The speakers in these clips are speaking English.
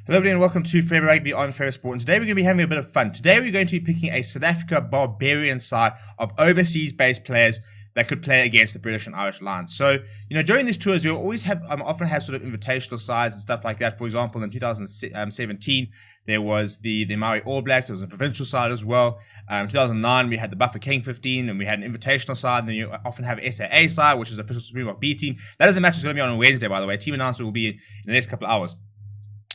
Hello everybody and welcome to Forever Rugby on Forever Sport. And today we're going to be having a bit of fun. Today we're going to be picking a South Africa Barbarian side of overseas-based players that could play against the British and Irish Lions. So, during these tours we always have, often have sort of invitational sides and stuff like that. For example, in 2017 there was the Maori All Blacks. There was a provincial side as well. 2009 we had the Buffer King 15 and we had an invitational side. And then you often have an SAA side, which is official Springbok B team. That is a match that's going to be on Wednesday, by the way. Team announcement will be in the next couple of hours.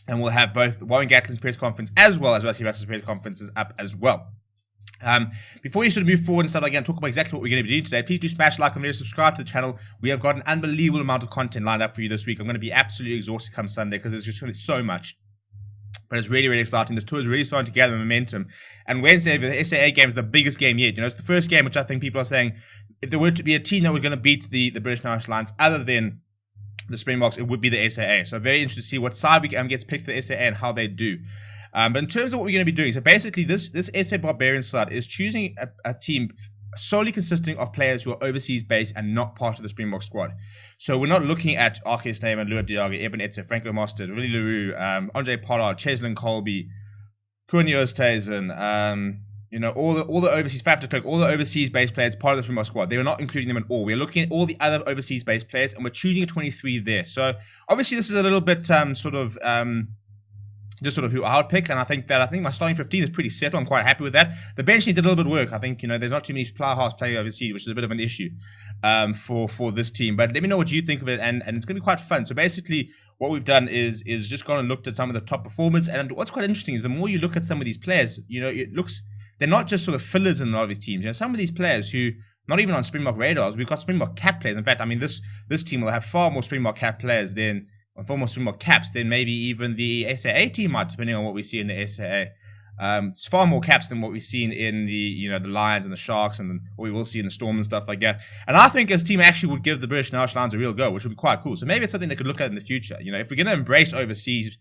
And we'll have both Warren Gatlin's press conference as well as Rusty Russell's press conferences up as well. Before you sort of move forward and stuff like that and talk about exactly what we're going to be doing today, please do smash like and subscribe to the channel. We have got an unbelievable amount of content lined up for you this week. I'm going to be absolutely exhausted come Sunday because there's just going to be so much. But it's really, really exciting. This tour is really starting to gather momentum. And Wednesday, the SAA game is the biggest game yet. It's the first game which I think people are saying, if there were to be a team that were going to beat the British and Irish Lions other than the Springboks, it would be the SAA. So very interested to see what side gets picked for the SAA and how they do. But in terms of what we're going to be doing, so basically this SA Barbarian side is choosing a team solely consisting of players who are overseas based and not part of the Springbok squad. So we're not looking at R.K. Snyman, Lua Diaga, Eben Etze, Franco Mostert, Willie Leroux, Andre Pollard, Cheslin Colby, Koen Oosthuizen, all the overseas, all the overseas-based players part of the Springbok squad. They were not including them at all. We're looking at all the other overseas-based players, and we're choosing a 23 there. So obviously, this is a little bit just sort of who I would pick, and I think my starting 15 is pretty settled. I'm quite happy with that. The bench needs a little bit of work. I think there's not too many players playing overseas, which is a bit of an issue for this team. But let me know what you think of it, and it's going to be quite fun. So basically, what we've done is just gone and looked at some of the top performers, and what's quite interesting is the more you look at some of these players, it looks. They're not just sort of fillers in a lot of these teams. Some of these players who, not even on Springbok radars, we've got Springbok cap players. In fact, I mean, this team will have far more Springbok cap players than, far more Springbok caps than maybe even the SAA team might, depending on what we see in the SAA. It's far more caps than what we've seen in the Lions and the Sharks and what we will see in the Storm and stuff like that. And I think this team actually would give the British and Irish Lions a real go, which would be quite cool. So maybe it's something they could look at in the future. If we're going to embrace overseas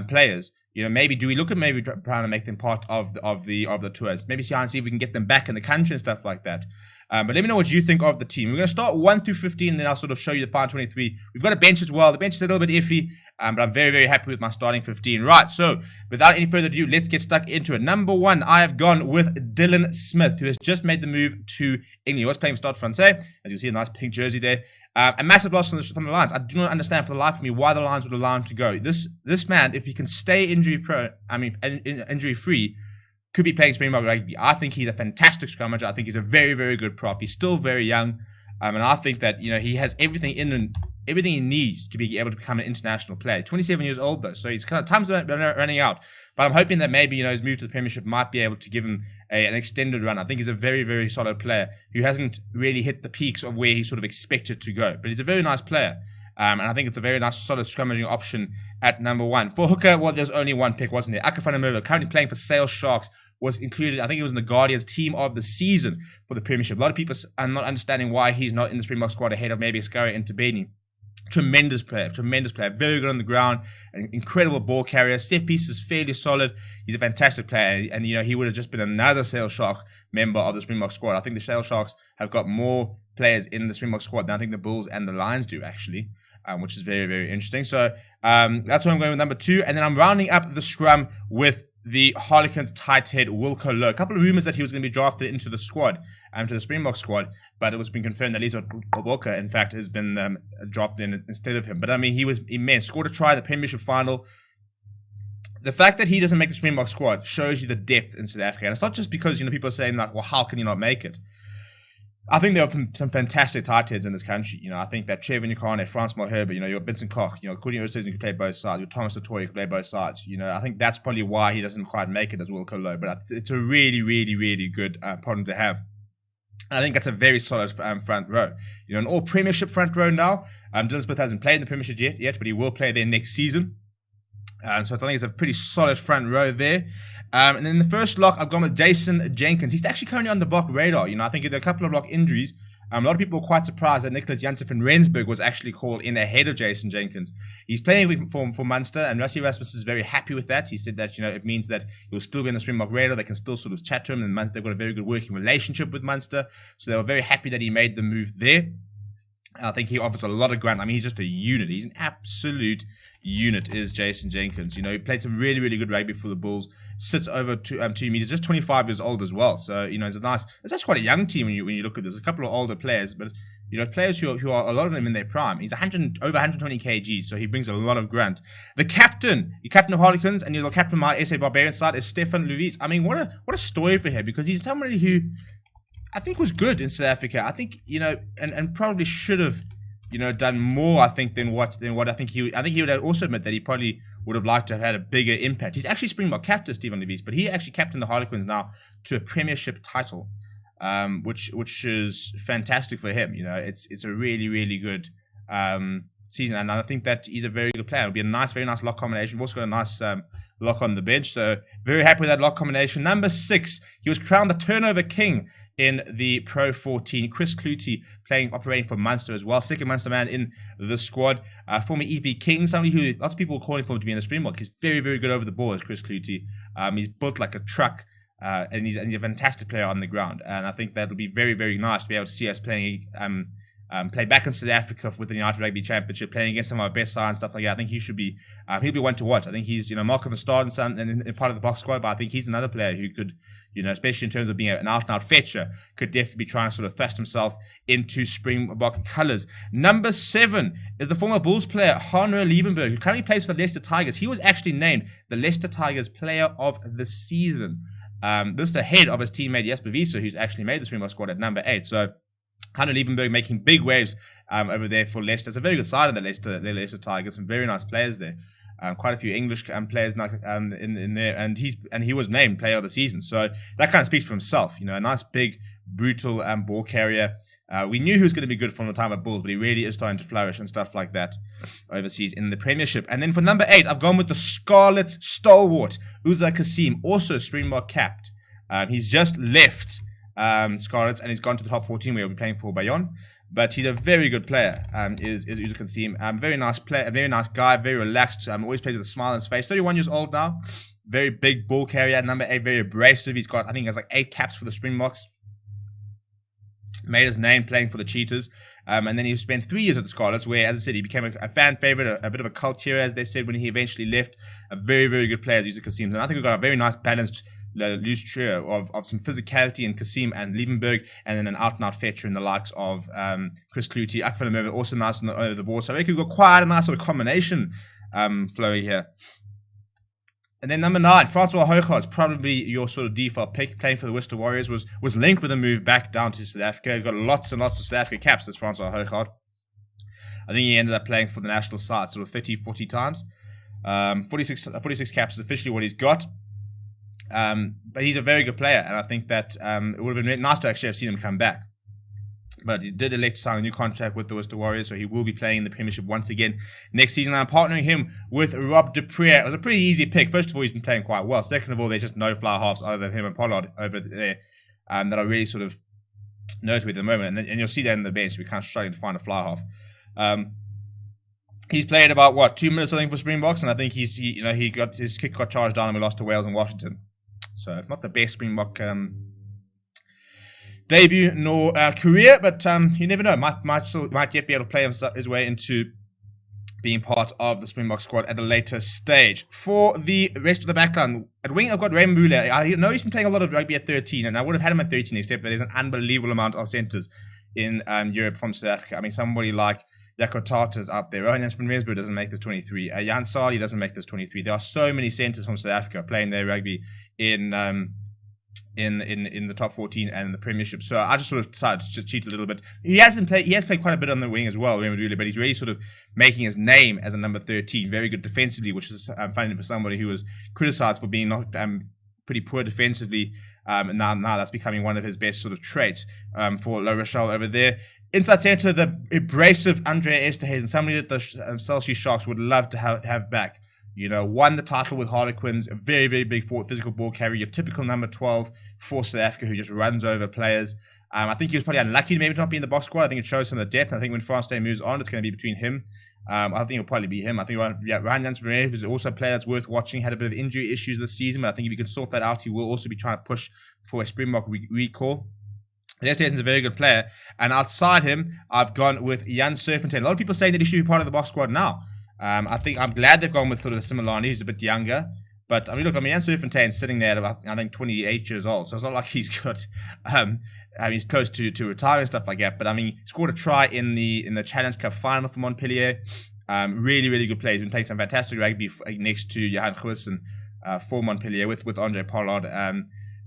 players, maybe do we look at maybe trying to make them part of the tours? Maybe see if we can get them back in the country and stuff like that. But let me know what you think of the team. We're going to start 1 through 15, and then I'll sort of show you the final 23. We've got a bench as well. The bench is a little bit iffy, but I'm very, very happy with my starting 15. Right, so without any further ado, let's get stuck into it. Number 1, I have gone with Dylan Smith, who has just made the move to England. He was playing for Stade Francais, as you see, a nice pink jersey there. A massive loss from the Lions. I do not understand for the life of me why the Lions would allow him to go. This man, if he can stay injury free, could be playing Springbok rugby. I think he's a fantastic scrummager. I think he's a very, very good prop. He's still very young, and I think that he has everything everything he needs to be able to become an international player. He's 27 years old though, so he's kind of time's running out. But I'm hoping that maybe his move to the Premiership might be able to give him an extended run. I think he's a very, very solid player who hasn't really hit the peaks of where he sort of expected to go. But he's a very nice player, and I think it's a very nice, solid scrummaging option at number 1. For hooker, well, there's only one pick, wasn't there? Aka van der Merwe, currently playing for Sale Sharks, was included. I think he was in the Guardians team of the season for the Premiership. A lot of people are not understanding why he's not in the Springbok squad ahead of maybe Scaria and Tabeni. Tremendous player, very good on the ground, an incredible ball carrier. Step piece is fairly solid. He's a fantastic player, and he would have just been another Sale Shark member of the Springbok squad. I think the Sale Sharks have got more players in the Springbok squad than I think the Bulls and the Lions do actually, which is very, very interesting. So that's what I'm going with number 2, and then I'm rounding up the scrum with the Harlequins tight head Wilco Louw. A couple of rumors that he was going to be drafted into the squad, to the Springbok squad, but it was been confirmed that Lizo Walker, in fact, has been dropped in instead of him. But I mean, he was immense. Scored a try in the Premiership final. The fact that he doesn't make the Springbok squad shows you the depth in South Africa, and it's not just because people are saying like, well, how can you not make it? I think there are some fantastic tight heads in this country. I think that Trevor Nyakane, Frans Malherbe, your Vincent Koch, Koen Oosthuizen can play both sides, your Thomas Latoya can play both sides. I think that's probably why he doesn't quite make it as Wilco Louw, but it's a really, really, really good problem to have. And I think that's a very solid front row. An all Premiership front row now. Dylan Smith hasn't played in the Premiership yet, but he will play there next season. So I think it's a pretty solid front row there. And then the first lock, I've gone with Jason Jenkins. He's actually currently on the block radar. I think there are a couple of block injuries. A lot of people were quite surprised that Nicholas Janssen van Rensburg was actually called in ahead of Jason Jenkins. He's playing for Munster, and Rusty Rasmus is very happy with that. He said that it means that he'll still be on the Springbok radar. They can still sort of chat to him, and Munster, they've got a very good working relationship with Munster. So they were very happy that he made the move there. And I think he offers a lot of ground. I mean, he's just a unit. He's an absolute unit is Jason Jenkins. You know, he played some really, really good rugby for the Bulls. Sits over 2 meters, just 25 years old as well. So you know, it's actually quite a young team when you look at this. A couple of older players, but you know, players who are a lot of them in their prime. He's over 120 kg, so he brings a lot of grunt. The captain of Harlequins, and the captain of my SA Barbarian side is Stefan Luiz. I mean, what a story for him, because he's somebody who I think was good in South Africa. I think, you know, and probably should have, you know, done more. I think than what I think he would also admit that he probably would have liked to have had a bigger impact. He's actually Springbok captain, Stefan Luiz, but he actually captained the Harlequins now to a premiership title, which is fantastic for him. You know, it's a really, really good season, and I think that he's a very good player. It'll be a very nice lock combination. We've also got a nice lock on the bench, so very happy with that lock combination. Number 6, he was crowned the turnover king in the Pro 14. Chris Clutie operating for Munster as well. Second Munster man in the squad. Former EP King, somebody who lots of people are calling for him to be in the Springbok. He's very, very good over the ball, as Chris Clutie. He's built like a truck, and he's a fantastic player on the ground. And I think that'll be very, very nice to be able to see us play back in South Africa with the United Rugby Championship, playing against some of our best sides and stuff like that. I think he should be, he'll be one to watch. I think he's, you know, Malcolm the Star and part of the box squad, but I think he's another player who could, you know, especially in terms of being an out-and-out fetcher, could definitely be trying to sort of thrust himself into Springbok colours. Number 7 is the former Bulls player, Hanro Liebenberg, who currently plays for the Leicester Tigers. He was actually named the Leicester Tigers Player of the Season. This is ahead of his teammate Jesper Wiese, who's actually made the Springbok squad at number 8. So Hanro Liebenberg making big waves over there for Leicester. It's a very good side of the Leicester Tigers. Some very nice players there. Quite a few English players in there, and he was named Player of the Season. So that kind of speaks for himself. You know, a nice big brutal ball carrier. We knew he was going to be good from the time at Bulls, but he really is starting to flourish and stuff like that overseas in the Premiership. And then for number 8, I've gone with the Scarlet stalwart, Uza Kasim, also Springbok capped. He's just left Scarlets, and he's gone to the top 14 where he'll be playing for Bayonne. But he's a very good player, is Uza Kasim. Very nice player, a very nice guy, very relaxed, always plays with a smile on his face. 31 years old now, very big ball carrier, number 8, very abrasive. He's got, I think he has like 8 caps for the Springboks. Made his name playing for the Cheetahs. And then he spent 3 years at the Scarlets, where, as I said, he became a fan favorite, a bit of a cult hero, as they said, when he eventually left. A very, very good player, as Uza Kasim. And I think we've got a very nice balanced loose trio of some physicality in Kasim and Liebenberg, and then an out-and-out fetcher in the likes of Chris Clutie, Akvanamova, also nice on the board. So I think we've got quite a nice sort of combination flowy here. And then number 9, Francois Hougaard, probably your sort of default pick, playing for the Worcester Warriors, was linked with a move back down to South Africa. Got lots and lots of South Africa caps, this Francois Hougaard. I think he ended up playing for the national side sort of 30-40 times. 46 caps is officially what he's got. But he's a very good player, and I think that it would have been nice to actually have seen him come back. But he did elect to sign a new contract with the Worcester Warriors, so he will be playing in the Premiership once again next season. I'm partnering him with Rob Dupree. It was a pretty easy pick. First of all, he's been playing quite well. Second of all, there's just no fly halves other than him and Pollard over there that are really sort of noteworthy at the moment. And you'll see that in the bench. We're kind of struggling to find a fly half. He's played about 2 minutes, I think, for Springboks, and I think he got his kick got charged down and we lost to Wales and Washington. So not the best Springbok debut nor career, but you never know. Might yet be able to play his way into being part of the Springbok squad at a later stage. For the rest of the backline, at wing I've got Raymond Muller. I know he's been playing a lot of rugby at 13, and I would have had him at 13, except that there's an unbelievable amount of centres in Europe from South Africa. I mean, somebody like Jaco Tarta's up there. Rohan van Rensburg doesn't make this 23. Jan Sali doesn't make this 23. There are so many centres from South Africa playing their rugby in the top 14 and in the Premiership. So I just sort of decided to just cheat a little bit. He has played quite a bit on the wing as well, but he's really sort of making his name as a number 13. Very good defensively, which is funny for somebody who was criticised for being not pretty poor defensively. And now that's becoming one of his best sort of traits for La Rochelle over there. Inside centre, the abrasive Andre Esterhuizen, somebody that the Celsius Sharks would love to have back. You know, won the title with Harlequins, a very, very big physical ball carrier, your typical number 12 for South Africa who just runs over players. I think he was probably unlucky to maybe not be in the box squad. I think it shows some of the depth. I think when France Day moves on, it's going to be between him. I think it'll probably be him. I think Ryan Jansen is also a player that's worth watching. Had a bit of injury issues this season, but I think if he can sort that out, he will also be trying to push for a Springbok recall. Esterhuizen's a very good player. And outside him, I've gone with Jan Serfontein. A lot of people saying that he should be part of the box squad now. I think I'm glad they've gone with sort of Similani, who's a bit younger. But I mean, look, Jan Serfontain's sitting there at about, I think, 28 years old, so it's not like he's got, he's close to retiring and stuff like that. But I mean, he scored a try in the Challenge Cup final for Montpellier. Really, really good plays. He's been playing some fantastic rugby next to Johan Goosen for Montpellier with Andre Pollard.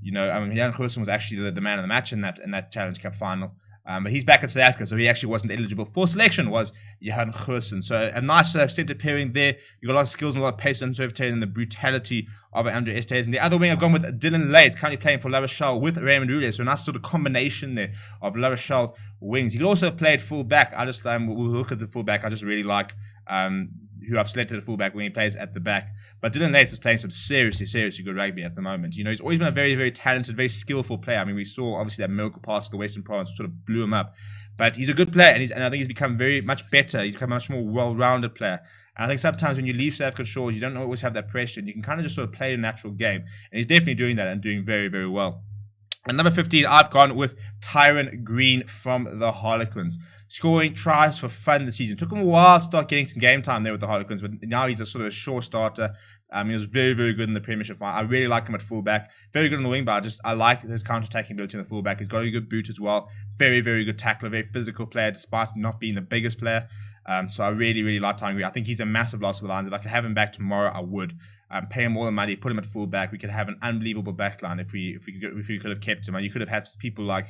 Johan Goosen was actually the man of the match in that Challenge Cup final. But he's back in South Africa, so he actually wasn't eligible for selection, was Johan Goosen. So a nice centre pairing there. You've got a lot of skills and a lot of pace and Serfontein and the brutality of Andre Estes. And the other wing, I've gone with Dylan Late, currently playing for La Rochelle with Raymond Roulet. So a nice sort of combination there of La Rochelle wings. He could also have played fullback. We'll look at the fullback. I just really like who I've selected at fullback when he plays at the back. But Dylan Lates is playing some seriously good rugby at the moment. You know, he's always been a very, very talented, very skillful player. I mean, we saw obviously that miracle pass to the Western Province sort of blew him up. But he's a good player, and I think he's become very much better. He's become a much more well-rounded player. And I think sometimes when you leave South African shores, you don't always have that pressure, and you can kind of just sort of play a natural game. And he's definitely doing that and doing very, very well. And number 15, I've gone with Tyron Green from the Harlequins. Scoring tries for fun this season. Took him a while to start getting some game time there with the Harlequins, but now he's a sort of a sure starter. He was very, very good in the Premiership. I really like him at fullback. Very good on the wing, but I like his counter-attacking ability in the fullback. He's got a good boot as well. Very, very good tackler. Very physical player, despite not being the biggest player. So I really, really like Tyron Green. I think he's a massive loss for the Lions. If I could have him back tomorrow, I would. Pay him all the money, put him at fullback. We could have an unbelievable backline if we could have kept him. And you could have had people like,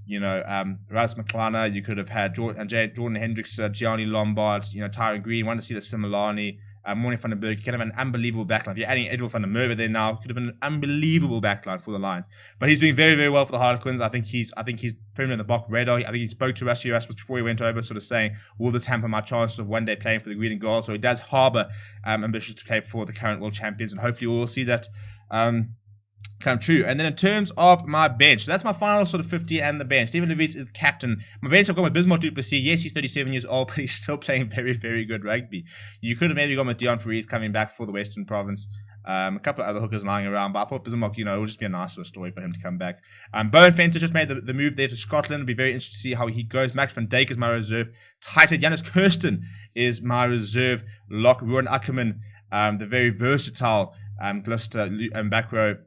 Raz McClana. You could have had Jordan Hendricks, Gianni Lombard, Tyron Green. Want to see the Similani, Morning van den Berg. You could have an unbelievable backline. If you're adding Edward van der Merwe there now, it could have been an unbelievable backline for the Lions. But he's doing very, very well for the Harlequins. I think he's firmly on the Bok radar. I think he spoke to Rassie Erasmus before he went over, sort of saying, will this hamper my chances of one day playing for the Green and Gold? So he does harbour ambitions to play for the current world champions, and hopefully we'll see that come true. And then in terms of my bench, so that's my final sort of 50 and the bench. Stephen Levis is the captain. My bench, I've gone with Bismarck Du Plessis. Yes, he's 37 years old, but he's still playing very, very good rugby. You could have maybe gone with Dion Farias coming back for the Western Province. A couple of other hookers lying around, but I thought Bismarck, it would just be a nice little story for him to come back. Bowen Fenter just made the move there to Scotland. It'll be very interesting to see how he goes. Max van Dijk is my reserve tight end. Janus Kirsten is my reserve lock. Ruan Ackerman, the very versatile Gloucester back row,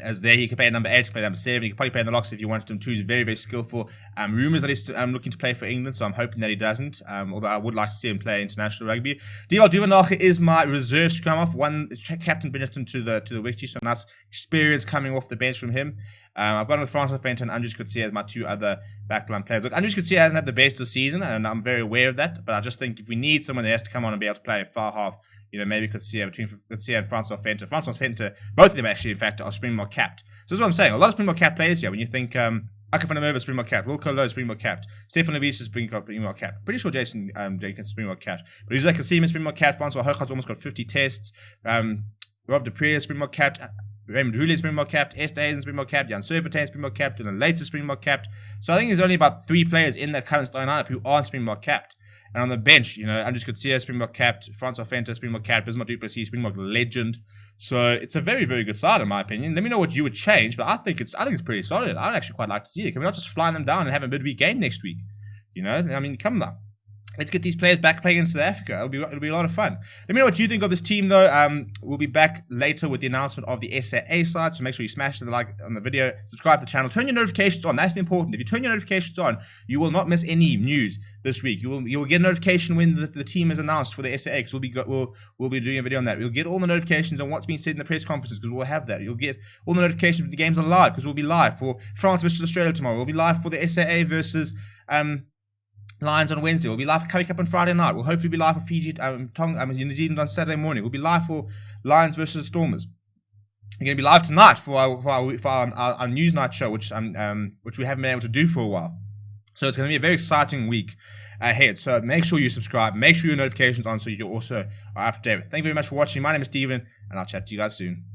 as there. He can play at number 8, he can play at number 7, he can probably play in the locks if you wanted him to. He's very, very skillful. Rumours that he's looking to play for England, so I'm hoping that he doesn't, although I would like to see him play international rugby. Dewald Duvenage is my reserve scrum off, one Captain Benetton to the Westie, so nice experience coming off the bench from him. I've gone with Francois Fenton and Andries Coetzee as my two other backline players. Look, Andries Coetzee hasn't had the best of the season, and I'm very aware of that, but I just think if we need someone that has to come on and be able to play a far half, maybe Coetzee between Coetzee and Francois Fenton. Francois Fenton, both of them actually, in fact, are Springbok capped. So that's what I'm saying. A lot of Springbok capped players here. When you think Aka van der Merwe is Springbok capped, Wilco Lowe is Springbok capped, Stefan Levis is Springbok capped. Pretty sure Jason Jenkins is Springbok capped. But he's like a Seaman Springbok capped. Francois Hochhart's almost got 50 tests. Rob Dupree is Springbok capped. Raymond Roulet is Springbok capped. Esther is Springbok capped. Jan Serfontein is Springbok capped. And then later Springbok capped. So I think there's only about 3 players in that current starting lineup who aren't Springbok capped. And on the bench, Andries Coetzee, Springbok capped, Francois Fenton, Springbok capped, Bismarck Du Plessis, Springbok legend. So it's a very, very good side in my opinion. Let me know what you would change, but I think it's pretty solid. I'd actually quite like to see it. Can we not just fly them down and have a midweek game next week? I mean, come on. Let's get these players back playing in South Africa. It'll be a lot of fun. Let me know what you think of this team, though. We'll be back later with the announcement of the SAA side, so make sure you smash the like on the video, subscribe to the channel, turn your notifications on. That's important. If you turn your notifications on, you will not miss any news this week. You will get a notification when the team is announced for the SAA, because we'll be doing a video on that. You'll get all the notifications on what's being said in the press conferences, because we'll have that. You'll get all the notifications when the games are live, because we'll be live for France versus Australia tomorrow. We'll be live for the SAA versus Lions on Wednesday. We'll be live for Currie Cup on Friday night. We'll hopefully be live for Fiji, New Zealand on Saturday morning. We'll be live for Lions versus Stormers. We're going to be live tonight for our news night show, which we haven't been able to do for a while. So it's going to be a very exciting week ahead. So make sure you subscribe. Make sure your notifications on so you also are up to date. Thank you very much for watching. My name is Steven, and I'll chat to you guys soon.